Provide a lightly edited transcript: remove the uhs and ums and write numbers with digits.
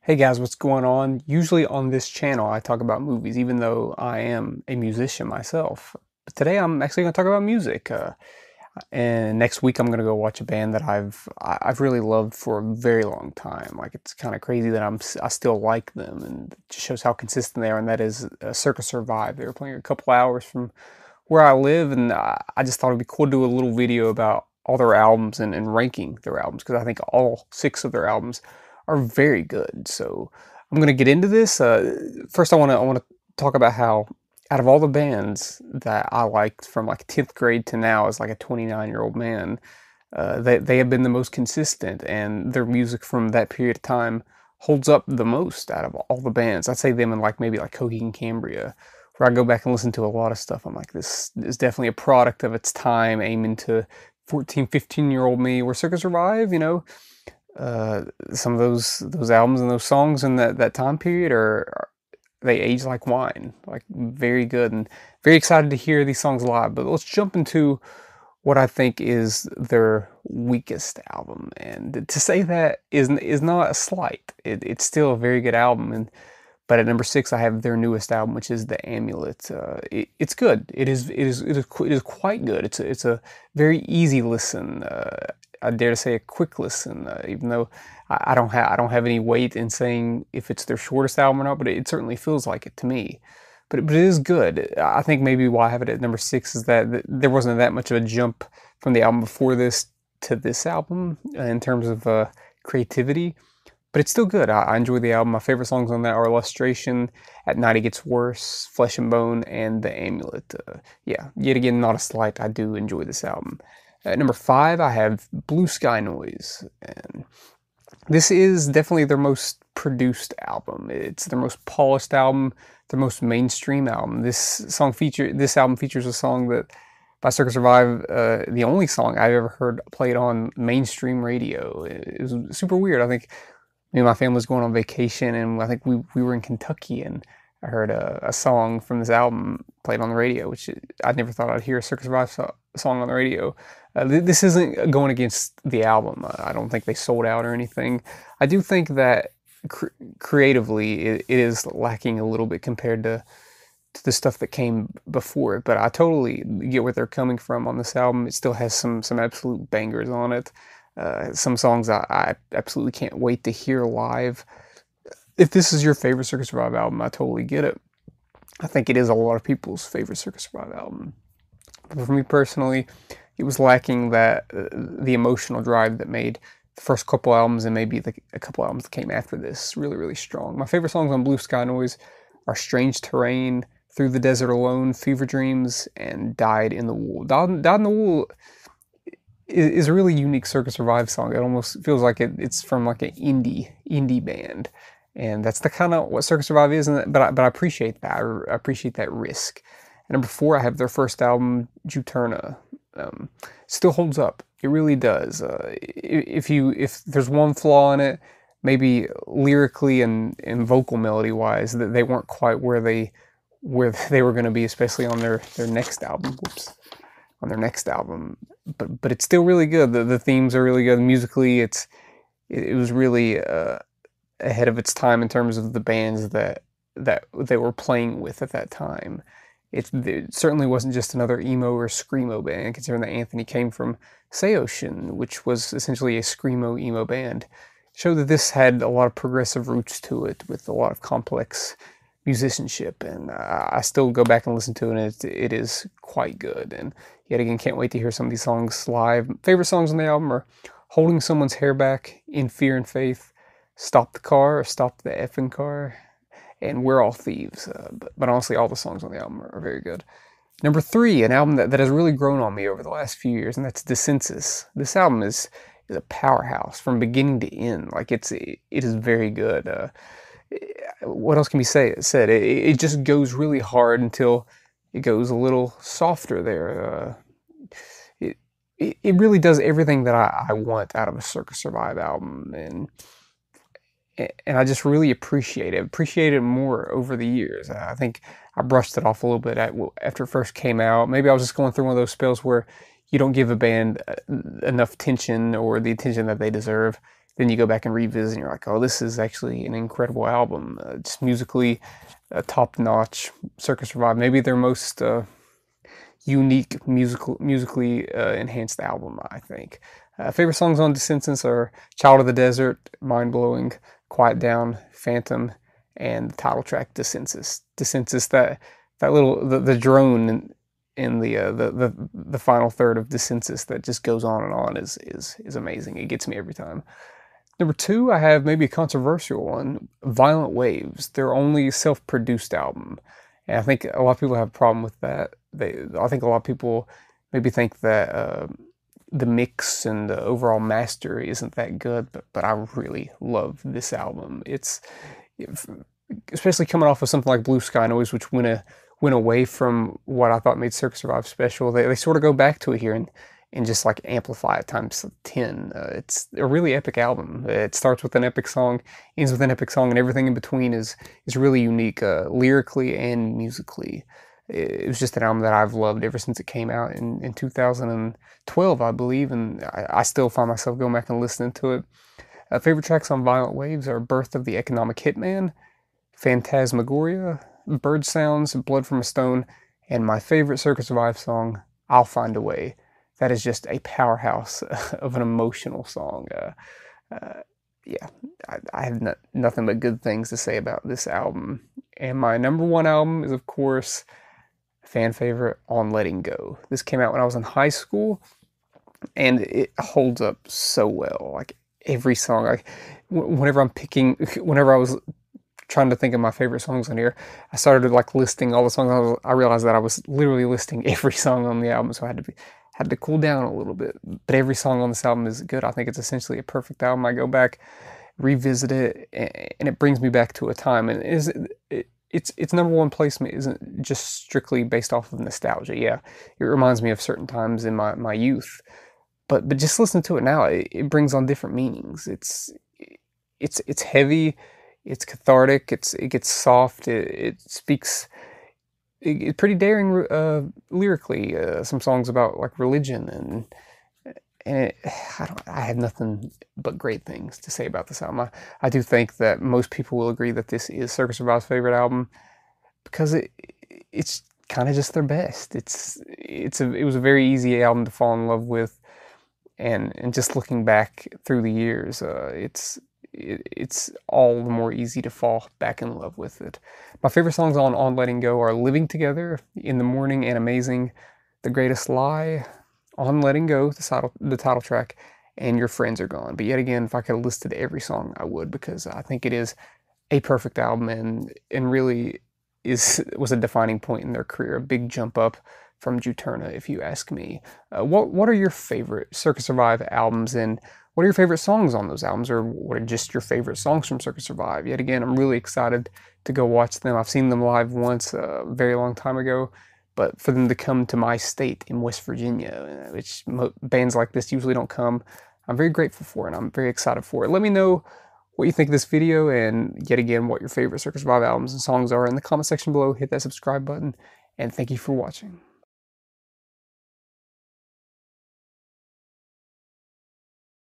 Hey guys, what's going on? Usually on this channel I talk about movies, even though I am a musician myself. But today I'm actually going to talk about music. And next week I'm going to go watch a band that I've really loved for a very long time. Like it's kind of crazy that I still like them, and it just shows how consistent they are. And that is Circa Survive. They were playing a couple hours from where I live, and I just thought it'd be cool to do a little video about all their albums and ranking their albums because I think all six of their albums are very good. So I'm gonna get into this. First, I want to talk about how out of all the bands that I liked from like 10th grade to now as like a 29-year-old man, they have been the most consistent, and their music from that period of time holds up the most out of all the bands. I'd say them and like maybe like Coheed and Cambria, where I go back and listen to a lot of stuff. I'm like, this is definitely a product of its time, aiming to 14, 15-year-old me. Where Circa Survive, some of those albums and those songs in that time period they age like wine, like very good, and very excited to hear these songs live. But let's jump into what I think is their weakest album, and to say that is not a slight. It's still a very good album, but at number 6 I have their newest album, which is the Amulet. It's good. It is quite good. It's a very easy listen. I dare to say a quick listen, even though I don't have any weight in saying if it's their shortest album or not, but it certainly feels like it to me. But it is good. I think maybe why I have it at number 6 is that there wasn't that much of a jump from the album before this to this album in terms of creativity. But it's still good. I enjoy the album. My favorite songs on that are Illustration, At Night It Gets Worse, Flesh and Bone, and The Amulet. Yeah, yet again, not a slight. I do enjoy this album. At number 5, I have Blue Sky Noise. And this is definitely their most produced album. It's their most polished album, their most mainstream album. This album features a song that by Circa Survive, the only song I've ever heard played on mainstream radio. It was super weird. I think me and my family was going on vacation, and I think we were in Kentucky, and I heard a song from this album played on the radio, which I never thought I'd hear a Circa Survive song on the radio. This isn't going against the album. I don't think they sold out or anything. I do think that creatively it is lacking a little bit compared to the stuff that came before it, but I totally get where they're coming from on this album. It still has some absolute bangers on it. Some songs I absolutely can't wait to hear live. If this is your favorite Circa Survive album, I totally get it. I think it is a lot of people's favorite Circa Survive album. But for me personally, it was lacking the emotional drive that made the first couple albums and maybe a couple albums that came after this really, really strong. My favorite songs on Blue Sky Noise are Strange Terrain, Through the Desert Alone, Fever Dreams, and Died in the Wool. Died in the Wool is a really unique Circa Survive song. It almost feels like it's from like an indie band, and that's the kind of what Circa Survive is. But I appreciate that. I appreciate that risk. And number 4, I have their first album, Juturna. Still holds up. It really does. If there's one flaw in it, maybe lyrically and vocal melody wise, that they weren't quite where they were going to be, especially on their next album. Whoops. On their next album, but it's still really good. The themes are really good. Musically, it was really ahead of its time in terms of the bands that they were playing with at that time. It certainly wasn't just another emo or screamo band, considering that Anthony came from Seocean, which was essentially a screamo emo band. It showed that this had a lot of progressive roots to it, with a lot of complex musicianship, and I still go back and listen to it, and it is quite good. And yet again, can't wait to hear some of these songs live. Favorite songs on the album are Holding Someone's Hair Back, In Fear and Faith, Stop the Car, or Stop the Effing Car, and We're All Thieves. But honestly, all the songs on the album are very good. Number 3, an album that has really grown on me over the last few years, and that's Dissensus. This album is a powerhouse from beginning to end. Like it is very good. What else can be said? It just goes really hard until it goes a little softer there. It really does everything that I want out of a Circa Survive album, and I just really appreciate it more over the years. I think I brushed it off a little bit after it first came out. Maybe I was just going through one of those spells where you don't give a band enough attention or the attention that they deserve. then you go back and revisit and you're like, oh, this is actually an incredible album. Just musically top notch. Circa Survive, maybe their most unique musically enhanced album, I think. Favorite songs on Dissensus are Child of the Desert, Mind Blowing, Quiet Down, Phantom, and the title track Dissensus. Dissensus, that little the drone in the final third of Dissensus that just goes on and on is amazing. It gets me every time. Number two, I have maybe a controversial one, Violent Waves, their only self-produced album. And I think a lot of people have a problem with that. I think a lot of people maybe think that the mix and the overall master isn't that good, but I really love this album. It's especially coming off of something like Blue Sky Noise, which went away from what I thought made Circa Survive special. They sort of go back to it here and just like amplify it times 10. It's a really epic album. It starts with an epic song, ends with an epic song, and everything in between is really unique, lyrically and musically. It was just an album that I've loved ever since it came out in 2012, I believe, and I still find myself going back and listening to it. Favorite tracks on Violent Waves are Birth of the Economic Hitman, Phantasmagoria, Bird Sounds, Blood from a Stone, and my favorite Circa Survive song, I'll Find a Way. That is just a powerhouse of an emotional song. Yeah, I have nothing but good things to say about this album. And my number one album is, of course, fan favorite, On Letting Go. This came out when I was in high school, and it holds up so well. Like every song, like whenever I was trying to think of my favorite songs on here, I started like listing all the songs. I realized that I was literally listing every song on the album, so I had to cool down a little bit. But every song on this album is good. I think it's essentially a perfect album. I go back, revisit it, and it brings me back to a time. And its number one placement isn't just strictly based off of nostalgia. Yeah, it reminds me of certain times in my youth. But just listen to it now. It brings on different meanings. It's heavy. It's cathartic. It gets soft. It speaks. It's pretty daring lyrically. Some songs about like religion and I have nothing but great things to say about this album. I do think that most people will agree that this is Circa Survive's favorite album because it's kind of just their best. It was a very easy album to fall in love with, and just looking back through the years, it's all the more easy to fall back in love with it. My favorite songs on Letting Go are Living Together, In the Morning, and Amazing, The Greatest Lie, On Letting Go, the title track, and Your Friends Are Gone. But yet again, if I could have listed every song, I would, because I think it is a perfect album and really was a defining point in their career, a big jump up from Juturna, if you ask me. What are your favorite Circa Survive albums, and what are your favorite songs on those albums, or what are just your favorite songs from Circa Survive? Yet again, I'm really excited to go watch them. I've seen them live once a very long time ago, but for them to come to my state in West Virginia, which bands like this usually don't come, I'm very grateful for it, and I'm very excited for it. Let me know what you think of this video, and yet again, what your favorite Circa Survive albums and songs are in the comment section below. Hit that subscribe button, and thank you for watching.